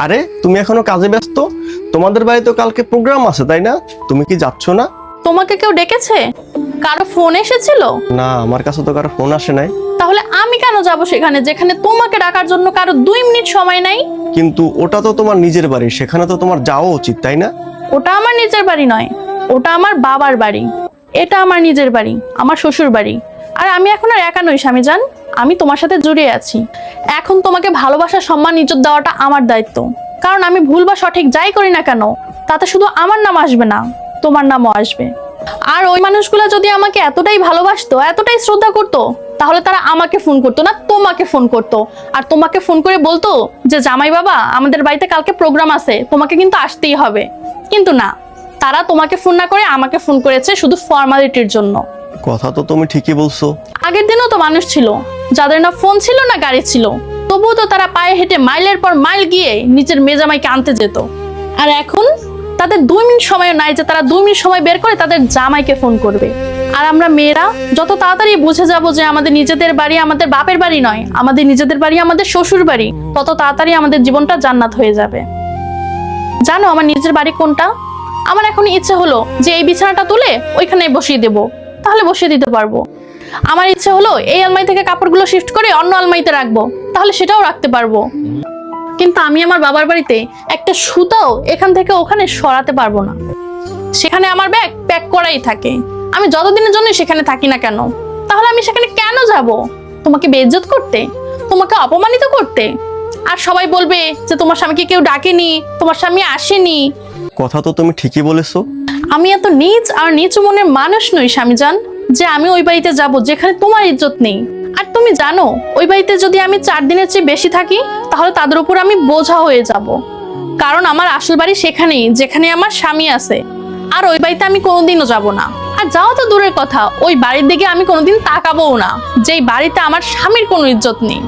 আরে তুমি এখনো কাজে ব্যস্ত? তোমাদের বাড়িতে কালকে প্রোগ্রাম আছে তাই না? তুমি কি যাচ্ছ না? তোমাকে কেউ ডেকেছে? কারো ফোন এসেছিল? না, আমার কাছে তো কারো ফোন আসে নাই। তাহলে আমি কেন যাব সেখানে যেখানে তোমাকে ডাকার জন্য কারো 2 মিনিট সময় নাই? কিন্তু ওটা তো তোমার নিজের বাড়ি, সেখানে তো তোমার যাওয়া উচিত তাই না? ওটা আমার নিজের বাড়ি নয়, ওটা আমার বাবার বাড়ি। এটা আমার নিজের বাড়ি, আমার শ্বশুর বাড়ি। আর আমি এখন আর একা নই স্বামীজান, আমি তোমার সাথে জড়িয়ে আছি। এখন তোমাকে ভালোবাসা, সম্মান, ইজ্জত দেওয়াটা আমার দায়িত্ব। কারণ আমি ভুল বা সঠিক যাই করি না কেন, তাতে শুধু আমার নাম আসবে না, তোমার নামও আসবে। আর ওই মানুষগুলো যদি আমাকে এতটাই ভালোবাসতো, এতটাই শ্রদ্ধা করতো, তাহলে তারা আমাকে ফোন করতো না, তোমাকে ফোন করতো। আর তোমাকে ফোন করে বলতো যে জামাই বাবা, আমাদের বাড়িতে কালকে প্রোগ্রাম আছে, তোমাকে কিন্তু আসতেই হবে। কিন্তু না, তারা তোমাকে ফোন না করে আমাকে ফোন করেছে শুধু ফর্মালিটির জন্য। কথা তো তুমি ঠিকই বলছো। আগের দিনও তো মানুষ ছিল যাদের না ফোন ছিল না গাড়ি ছিল, তবুও তো তারা পায়ে হেঁটে মাইলের পর মাইল গিয়ে নিজের মেজামাইকে আনতে যেত। আর এখন তাদের 2 মিনিট সময়ও নাই যে তারা 2 মিনিট সময় বের করে তাদের জামাইকে ফোন করবে। আর আমরা মেয়েরা যত তাড়াতাড়ি বুঝে যাব যে আমাদের নিজেদের বাড়ি আমাদের বাপের বাড়ি নয়, আমাদের নিজেদের বাড়ি আমাদের শ্বশুর বাড়ি, তত তাড়াতাড়ি আমাদের জীবনটা জান্নাত হয়ে যাবে। জানো আমার নিজের বাড়ি কোনটা? আমার এখন ইচ্ছে হলো যে এই বিছানাটা তুলে ওইখানে বসিয়ে দেব, তাহলে বসিয়ে দিতে পারবো। আমার ইচ্ছে হলো এই আলমারি থেকে কাপড়গুলো শিফট করে অন্য আলমারিতে রাখবো, তাহলে সেটাও রাখতে পারবো। কিন্তু আমি আমার বাবার বাড়িতে একটা সুতাও এখান থেকে ওখানে সরাতে পারবো না। সেখানে আমার ব্যাগ প্যাক করাই থাকে, আমি যতদিনের জন্য সেখানে থাকি না কেন। তাহলে আমি সেখানে কেন যাব? তোমাকে বেইজ্জত করতে, তোমাকে অপমানিত করতে? আর সবাই বলবে যে তোমার স্বামীকে কেউ ডাকেনি, তোমার স্বামী আসেনি। কথা তো তুমি ঠিকই বলেছো। আমি এত নীচ আর নিচু মনের মানুষ নই স্বামীজান যে আমি ওই বাড়িতে যাব যেখানে তোমার ইজ্জত নেই। আর তুমি জানো ওই বাড়িতে যদি আমি 4 দিনের চেয়ে বেশি থাকি, তাহলে তাদের উপর আমি বোঝা হয়ে যাব। কারণ আমার আসল বাড়ি সেখানেই যেখানে আমার স্বামী আছে। আর ওই বাড়িতে আমি কোনোদিনও যাব না। আর যাও তো দূরের কথা, ওই বাড়ির দিকে আমি কোনোদিন তাকাবোও না যেই বাড়িতে আমার স্বামীর কোনো ইজ্জত নেই।